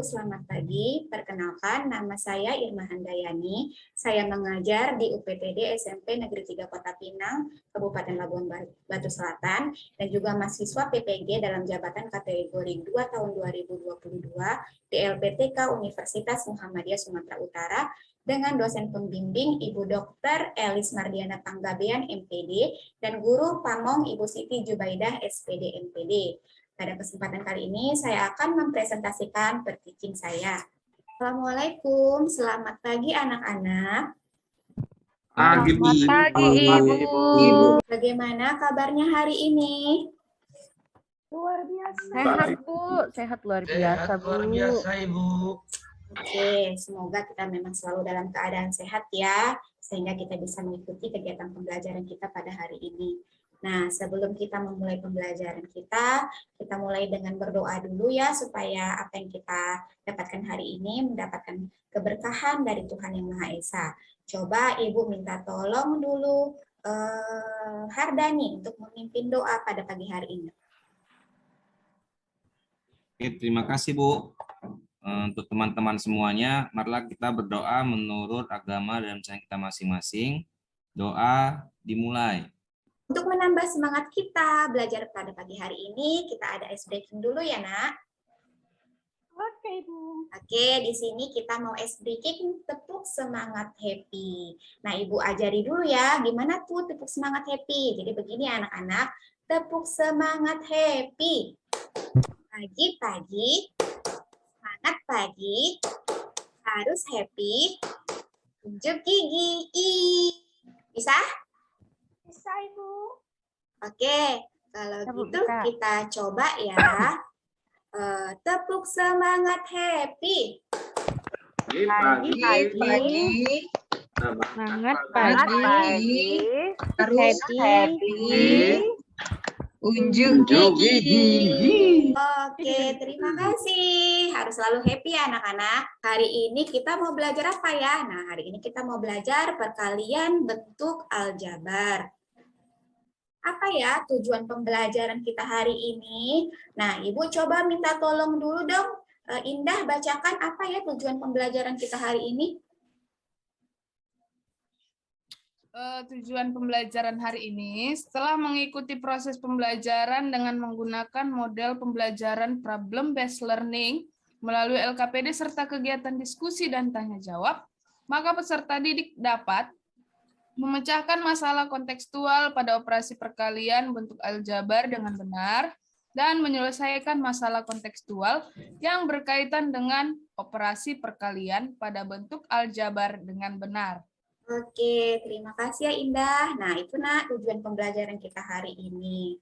selamat pagi. Perkenalkan, nama saya Irma Handayani. Saya mengajar di UPTD SMP Negeri 3 Kota Pinang, Kabupaten Labuan Batu Selatan, dan juga mahasiswa PPG dalam jabatan kategori 2 tahun 2022 di LPTK Universitas Muhammadiyah Sumatera Utara dengan dosen pembimbing Ibu Dr. Elis Mardiana Panggabean MPD dan guru Pamong Ibu Siti Jubaidah SPD MPD. Pada kesempatan kali ini saya akan mempresentasikan per-teaching saya. Assalamualaikum, selamat pagi anak-anak. Selamat pagi Ibu. Bagaimana kabarnya hari ini? Luar biasa. Sehat Bu, sehat luar biasa Bu. Luar biasa Ibu. Oke, semoga kita memang selalu dalam keadaan sehat ya, sehingga kita bisa mengikuti kegiatan pembelajaran kita pada hari ini. Nah, sebelum kita memulai pembelajaran kita mulai dengan berdoa dulu ya, supaya apa yang kita dapatkan hari ini mendapatkan keberkahan dari Tuhan Yang Maha Esa. Coba Ibu minta tolong dulu Hardani untuk memimpin doa pada pagi hari ini. Oke, terima kasih Bu. Untuk teman-teman semuanya, marilah kita berdoa menurut agama dan cara kita masing-masing. Doa dimulai. Untuk menambah semangat kita belajar pada pagi hari ini, kita ada ice breaking dulu ya, Nak. Oke, Bu. Oke, di sini kita mau ice breaking tepuk semangat happy. Nah, Ibu ajari dulu ya, gimana tuh tepuk semangat happy. Jadi begini anak-anak, tepuk semangat happy. Pagi-pagi, semangat pagi, harus happy, tunjuk gigi. Bisa? Bisa, Ibu. Oke, kalau gitu Bisa. kita coba ya. Tepuk semangat happy. Pagi, semangat pagi, Harus happy, unjuk gigi. Oke, terima kasih. Harus selalu happy ya anak-anak. Hari ini kita mau belajar apa ya? Nah, hari ini kita mau belajar perkalian bentuk aljabar. Apa ya tujuan pembelajaran kita hari ini? Nah, Ibu coba minta tolong dulu dong. Indah, bacakan apa ya tujuan pembelajaran kita hari ini? Tujuan pembelajaran hari ini, setelah mengikuti proses pembelajaran dengan menggunakan model pembelajaran problem-based learning melalui LKPD serta kegiatan diskusi dan tanya jawab, maka peserta didik dapat memecahkan masalah kontekstual pada operasi perkalian bentuk aljabar dengan benar dan menyelesaikan masalah kontekstual yang berkaitan dengan operasi perkalian pada bentuk aljabar dengan benar. Oke, terima kasih ya Indah. Nah, itu Nak tujuan pembelajaran kita hari ini.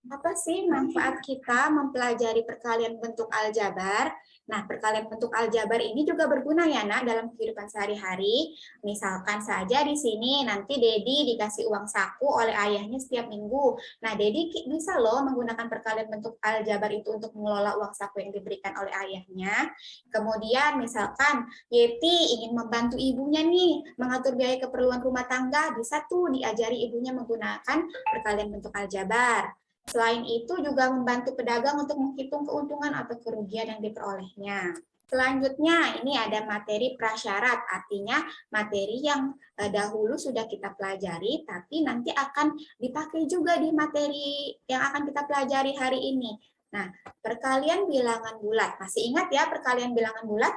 Apa sih manfaat kita mempelajari perkalian bentuk aljabar? Nah, perkalian bentuk aljabar ini juga berguna ya, Nak, dalam kehidupan sehari-hari. Misalkan saja di sini nanti Dedi dikasih uang saku oleh ayahnya setiap minggu. Nah, Dedi bisa loh menggunakan perkalian bentuk aljabar itu untuk mengelola uang saku yang diberikan oleh ayahnya. Kemudian misalkan Yeti ingin membantu ibunya nih mengatur biaya keperluan rumah tangga, bisa tuh diajari ibunya menggunakan perkalian bentuk aljabar. Selain itu juga membantu pedagang untuk menghitung keuntungan atau kerugian yang diperolehnya. Selanjutnya ini ada materi prasyarat, artinya materi yang dahulu sudah kita pelajari tapi nanti akan dipakai juga di materi yang akan kita pelajari hari ini. Nah, perkalian bilangan bulat. Masih ingat ya perkalian bilangan bulat?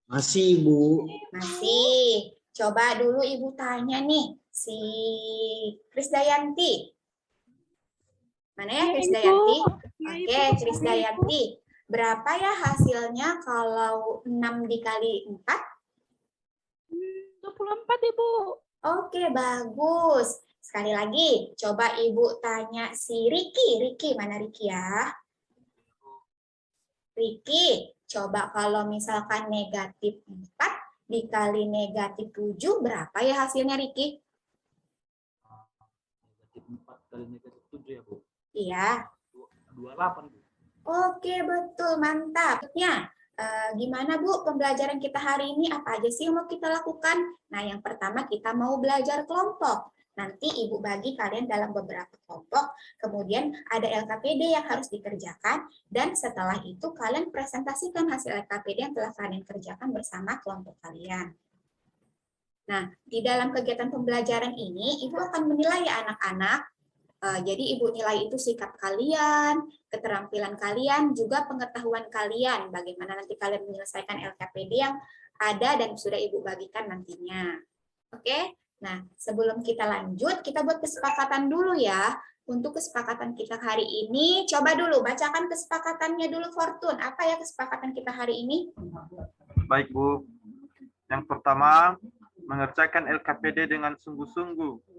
Masih, Bu. Masih. Coba dulu Ibu tanya nih, si Krisdayanti. Mana ya Krisdayanti? Oke, Krisdayanti. Berapa ya hasilnya kalau 6 dikali 4? 24, Ibu. Oke, bagus. Sekali lagi, coba Ibu tanya si Riki. Riki, mana Riki ya? Riki, coba kalau misalkan negatif 4 dikali negatif 7, berapa ya hasilnya Riki? Negatif 4 kali negatif 7 ya, Bu? Iya. 28, Bu. Oke, betul. Mantap. Ya, gimana Bu pembelajaran kita hari ini? Apa aja sih yang mau kita lakukan? Nah, yang pertama kita mau belajar kelompok. Nanti Ibu bagi kalian dalam beberapa kelompok, kemudian ada LKPD yang harus dikerjakan, dan setelah itu kalian presentasikan hasil LKPD yang telah kalian kerjakan bersama kelompok kalian. Nah, di dalam kegiatan pembelajaran ini, Ibu akan menilai ya anak-anak. Jadi Ibu nilai itu sikap kalian, keterampilan kalian, juga pengetahuan kalian, bagaimana nanti kalian menyelesaikan LKPD yang ada dan sudah Ibu bagikan nantinya. Oke, nah sebelum kita lanjut, kita buat kesepakatan dulu ya. Untuk kesepakatan kita hari ini, coba dulu bacakan kesepakatannya dulu Fortun. Apa ya kesepakatan kita hari ini? Baik, Bu. Yang pertama, mengerjakan LKPD dengan sungguh-sungguh.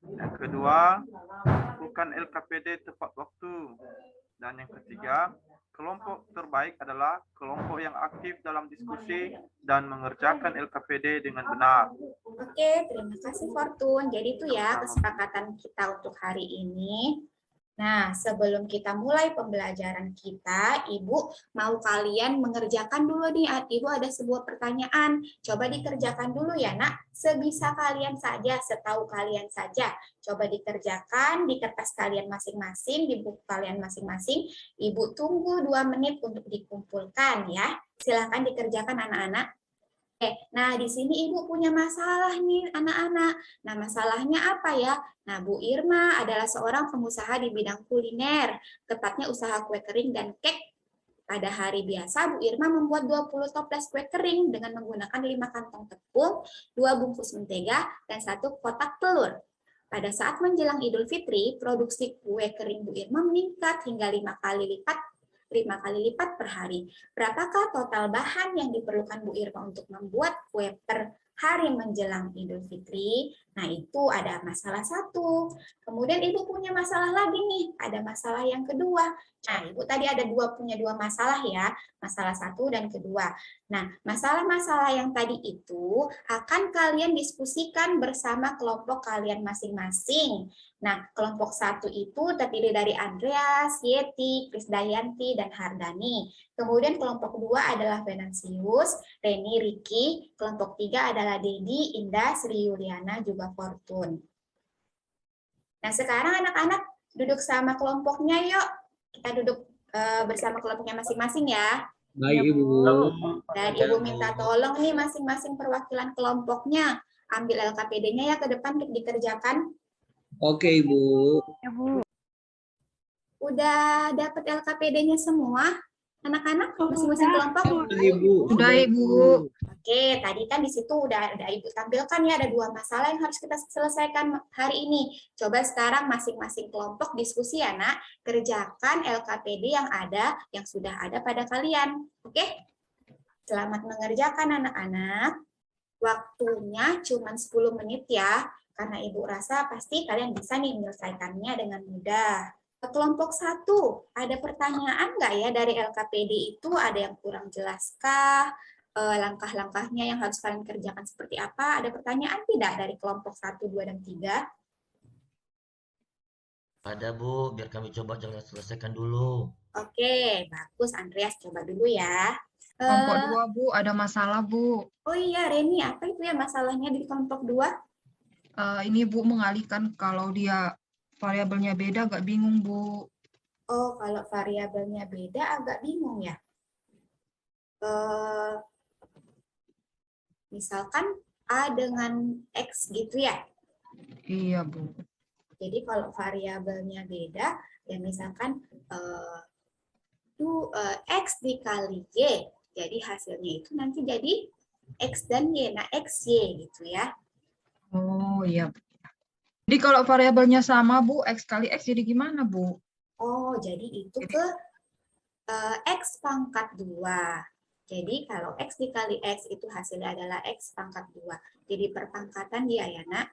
Yang kedua, lakukan LKPD tepat waktu. Dan yang ketiga, kelompok terbaik adalah kelompok yang aktif dalam diskusi dan mengerjakan LKPD dengan benar. Oke, terima kasih Fortun. Jadi itu ya kesepakatan kita untuk hari ini. Nah, sebelum kita mulai pembelajaran kita, Ibu mau kalian mengerjakan dulu nih. Ibu ada sebuah pertanyaan. Coba dikerjakan dulu ya, Nak. Sebisa kalian saja, setahu kalian saja. Coba dikerjakan di kertas kalian masing-masing, di buku kalian masing-masing. Ibu tunggu 2 menit untuk dikumpulkan ya. Silakan dikerjakan anak-anak. Nah, di sini Ibu punya masalah nih anak-anak. Nah, masalahnya apa ya? Nah, Bu Irma adalah seorang pengusaha di bidang kuliner, tepatnya usaha kue kering dan kek. Pada hari biasa, Bu Irma membuat 20 toples kue kering dengan menggunakan 5 kantong tepung, 2 bungkus mentega, dan 1 kotak telur. Pada saat menjelang Idul Fitri, produksi kue kering Bu Irma meningkat hingga 5 kali lipat per hari. Berapakah total bahan yang diperlukan Bu Irma untuk membuat kue per hari menjelang Idul Fitri? Nah, itu ada masalah 1. Kemudian Ibu punya masalah lagi nih, ada masalah yang kedua. Nah, Ibu tadi punya dua masalah ya, masalah 1 dan kedua. Nah, masalah-masalah yang tadi itu akan kalian diskusikan bersama kelompok kalian masing-masing. Nah, kelompok 1 itu terdiri dari Andreas, Yeti, Krisdayanti, dan Hardani. Kemudian kelompok 2 adalah Venansius, Reni, Riki. Kelompok 3 adalah Dedi, Indah, Sri Yuliana, juga Fortun. Nah, sekarang anak-anak duduk sama kelompoknya yuk. Kita duduk bersama kelompoknya masing-masing ya. Baik, Ibu. Dan Ibu minta tolong nih masing-masing perwakilan kelompoknya. Ambil LKPD-nya ya ke depan dikerjakan. Oke, Ibu. Udah dapat LKPD-nya semua? Anak-anak masing-masing kelompok? Ibu. Sudah, Ibu. Oke, tadi kan di situ udah Ibu tampilkan ya ada 2 masalah yang harus kita selesaikan hari ini. Coba sekarang masing-masing kelompok diskusi ya, Nak. Kerjakan LKPD yang sudah ada pada kalian. Oke? Selamat mengerjakan anak-anak. Waktunya cuma 10 menit ya. Karena Ibu rasa pasti kalian bisa nih menyelesaikannya dengan mudah. Kelompok 1, ada pertanyaan nggak ya dari LKPD itu? Ada yang kurang jelaskah? Langkah-langkahnya yang harus kalian kerjakan seperti apa? Ada pertanyaan tidak dari kelompok 1, 2, dan 3? Ada, Bu, biar kami coba selesaikan dulu. Oke, bagus Andreas, coba dulu ya. Kelompok 2, Bu, ada masalah, Bu. Oh iya, Reni, apa itu ya masalahnya di kelompok 2? Ini, Bu, mengalihkan kalau dia variabelnya beda, agak bingung, Bu. Oh, kalau variabelnya beda agak bingung ya. Misalkan A dengan X gitu ya. Iya, Bu. Jadi kalau variabelnya beda, ya misalkan X dikali Y, jadi hasilnya itu nanti jadi X dan Y. Nah, XY gitu ya. Oh, iya. Jadi kalau variabelnya sama, Bu, X kali X jadi gimana, Bu? Oh, jadi itu ke X pangkat 2. Jadi kalau X dikali X itu hasilnya adalah X pangkat 2. Jadi perpangkatan dia ya, Nak.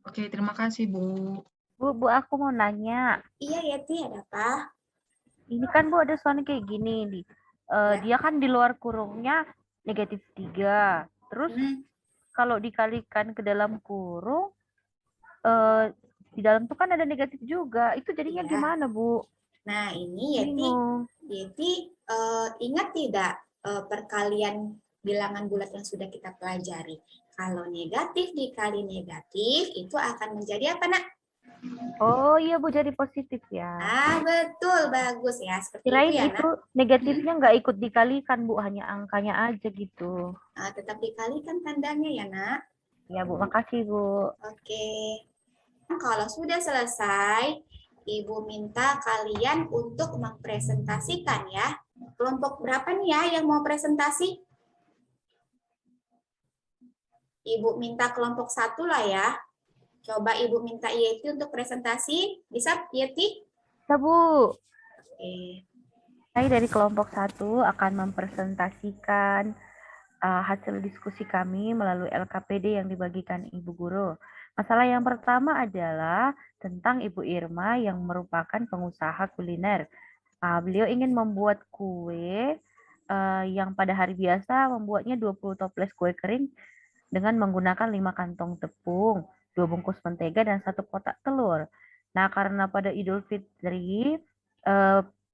Oke, terima kasih, Bu. Bu, aku mau nanya. Iya, Yeti, ada apa? Ini kan Bu ada soalnya kayak gini nih. Dia kan di luar kurungnya -3. Terus kalau dikalikan ke dalam kurung, di dalam tuh kan ada negatif juga. Itu jadinya gimana, Bu? Nah, ini Yeti ingat tidak perkalian bilangan bulat yang sudah kita pelajari. Kalau negatif dikali negatif, itu akan menjadi apa, Nak? Oh iya Bu, jadi positif ya. Ah, betul, bagus ya. Seperti Kirain itu ya, itu Nak. negatifnya nggak ikut dikalikan Bu, hanya angkanya aja gitu. Tetap dikalikan tandanya ya, Nak. Ya Bu, makasih Bu. Oke. Kalau sudah selesai, Ibu minta kalian untuk mempresentasikan ya. Kelompok berapa nih ya yang mau presentasi? Ibu minta kelompok 1 lah ya. Coba Ibu minta Yeti untuk presentasi. Bisa Yeti? Ya Bu. Oke. Saya dari kelompok 1 akan mempresentasikan hasil diskusi kami melalui LKPD yang dibagikan Ibu Guru. Masalah yang pertama adalah tentang Ibu Irma yang merupakan pengusaha kuliner. Beliau ingin membuat kue yang pada hari biasa membuatnya 20 toples kue kering dengan menggunakan 5 kantong tepung, 2 bungkus mentega, dan 1 kotak telur. Nah, karena pada Idul Fitri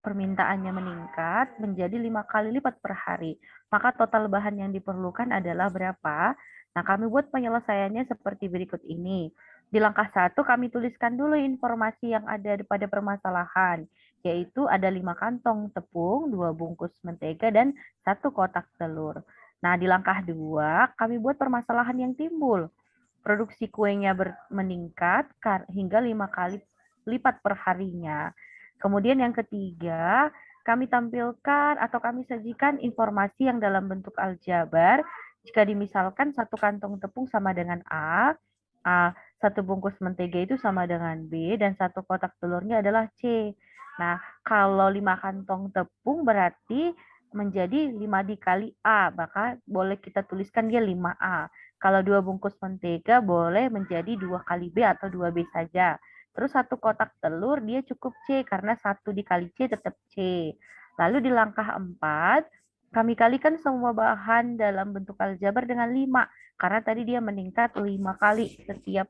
permintaannya meningkat menjadi 5 kali lipat per hari, maka total bahan yang diperlukan adalah berapa? Nah, kami buat penyelesaiannya seperti berikut ini. Di langkah 1, kami tuliskan dulu informasi yang ada pada permasalahan, yaitu ada 5 kantong tepung, 2 bungkus mentega, dan 1 kotak telur. Nah, di langkah 2, kami buat permasalahan yang timbul. Produksi kuenya meningkat hingga 5 kali lipat per harinya. Kemudian yang ketiga, kami tampilkan atau kami sajikan informasi yang dalam bentuk aljabar. Jika dimisalkan 1 kantong tepung sama dengan A, 1 bungkus mentega itu sama dengan B, dan 1 kotak telurnya adalah C. Nah, kalau 5 kantong tepung berarti menjadi 5 dikali A, maka boleh kita tuliskan dia 5A. Kalau 2 bungkus mentega boleh menjadi 2 kali B atau 2B saja. Terus 1 kotak telur dia cukup C karena 1 dikali C tetap C. Lalu di langkah 4, kami kalikan semua bahan dalam bentuk aljabar dengan 5 karena tadi dia meningkat 5 kali setiap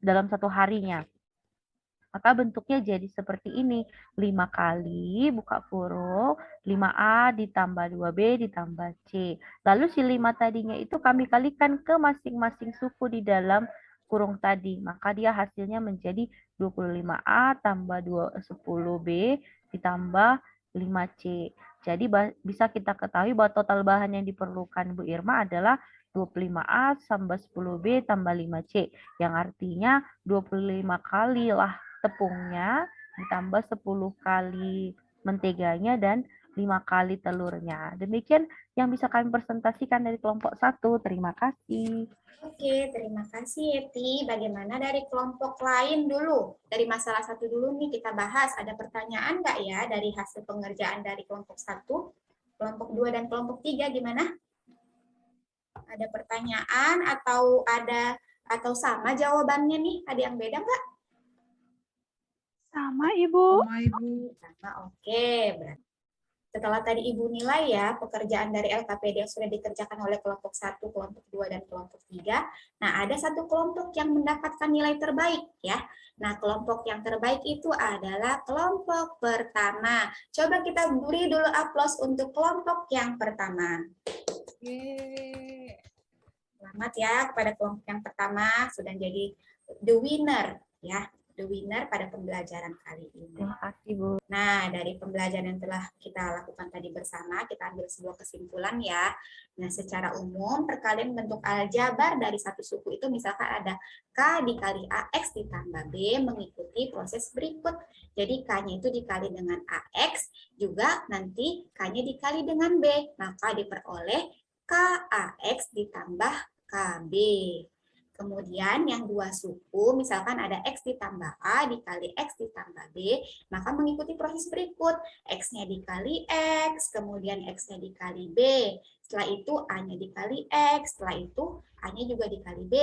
dalam 1 harinya. Maka bentuknya jadi seperti ini. 5 kali, buka kurung, 5A ditambah 2B ditambah C. Lalu si 5 tadinya itu kami kalikan ke masing-masing suku di dalam kurung tadi. Maka dia hasilnya menjadi 25A tambah 10B ditambah 5C. Jadi bisa kita ketahui bahwa total bahan yang diperlukan Bu Irma adalah 25A tambah 10B tambah 5C. Yang artinya 25 kali lah tepungnya ditambah 10 kali menteganya dan 5 kali telurnya. Demikian yang bisa kami presentasikan dari kelompok 1. Terima kasih. Oke, terima kasih Yeti. Bagaimana dari kelompok lain dulu? Dari masalah 1 dulu nih kita bahas. Ada pertanyaan nggak ya dari hasil pengerjaan dari kelompok 1, kelompok 2, dan kelompok 3 gimana? Ada pertanyaan atau sama jawabannya nih? Ada yang beda nggak? Sama, Ibu. Sama, Ibu. Sama, oke. Berarti setelah tadi Ibu nilai ya pekerjaan dari LKPD yang sudah dikerjakan oleh kelompok 1, kelompok 2, dan kelompok 3. Nah, ada 1 kelompok yang mendapatkan nilai terbaik ya. Nah, kelompok yang terbaik itu adalah kelompok pertama. Coba kita beri dulu aplaus untuk kelompok yang pertama. Selamat ya kepada kelompok yang pertama sudah jadi the winner ya. The winner pada pembelajaran kali ini. Terima kasih, Bu. Nah, dari pembelajaran yang telah kita lakukan tadi bersama, kita ambil sebuah kesimpulan ya. Nah, secara umum, perkalian bentuk aljabar dari satu suku itu misalkan ada K dikali AX ditambah B mengikuti proses berikut. Jadi, K-nya itu dikali dengan AX, juga nanti K-nya dikali dengan B. Maka diperoleh KAX ditambah KB. Kemudian yang 2 suku, misalkan ada X ditambah A dikali X ditambah B, maka mengikuti proses berikut. X-nya dikali X, kemudian X-nya dikali B. Setelah itu A-nya dikali X, setelah itu A-nya juga dikali B.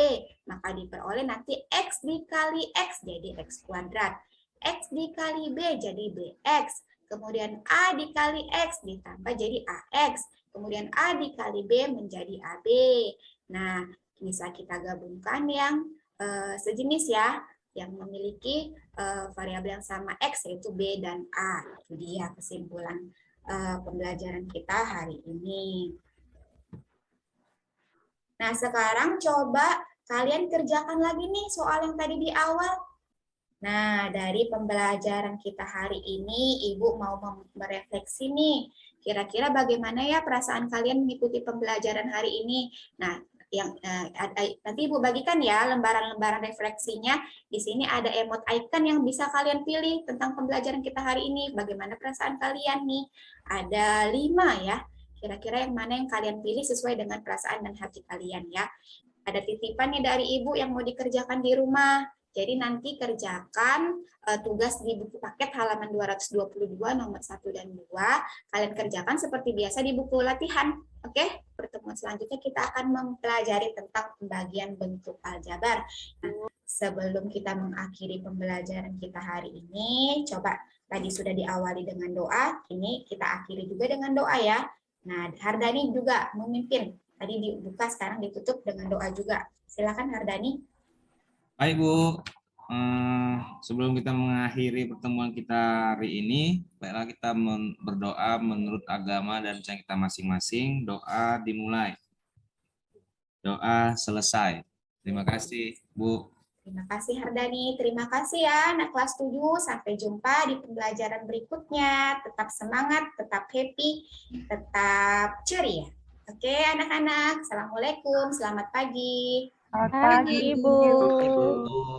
Maka diperoleh nanti X dikali X jadi X kuadrat. X dikali B jadi BX. Kemudian A dikali X ditambah jadi AX. Kemudian A dikali B menjadi AB. Nah, bisa kita gabungkan yang sejenis ya, yang memiliki variabel yang sama X yaitu B dan A. Itu dia kesimpulan pembelajaran kita hari ini. Nah, sekarang coba kalian kerjakan lagi nih soal yang tadi di awal. Nah, dari pembelajaran kita hari ini, Ibu mau merefleksi nih. Kira-kira bagaimana ya perasaan kalian mengikuti pembelajaran hari ini? Nah, nanti Ibu bagikan ya lembaran-lembaran refleksinya. Di sini ada emot icon yang bisa kalian pilih tentang pembelajaran kita hari ini. Bagaimana perasaan kalian nih? Ada 5 ya. Kira-kira yang mana yang kalian pilih sesuai dengan perasaan dan hati kalian ya. Ada titipannya dari Ibu yang mau dikerjakan di rumah. Jadi nanti kerjakan tugas di buku paket halaman 222 nomor 1 dan 2. Kalian kerjakan seperti biasa di buku latihan. Oke, pertemuan selanjutnya kita akan mempelajari tentang pembagian bentuk aljabar. Nah, sebelum kita mengakhiri pembelajaran kita hari ini, coba tadi sudah diawali dengan doa, ini kita akhiri juga dengan doa ya. Nah, Hardani juga memimpin. Tadi dibuka, sekarang ditutup dengan doa juga. Silakan Hardani. Baik Bu, sebelum kita mengakhiri pertemuan kita hari ini, baiklah kita berdoa menurut agama dan percaya kita masing-masing. Doa dimulai. Doa selesai. Terima kasih Bu. Terima kasih Hardani, terima kasih ya anak kelas 7. Sampai jumpa di pembelajaran berikutnya. Tetap semangat, tetap happy, tetap ceria. Oke anak-anak, Assalamualaikum, selamat pagi. Selamat pagi, Ibu. Bu.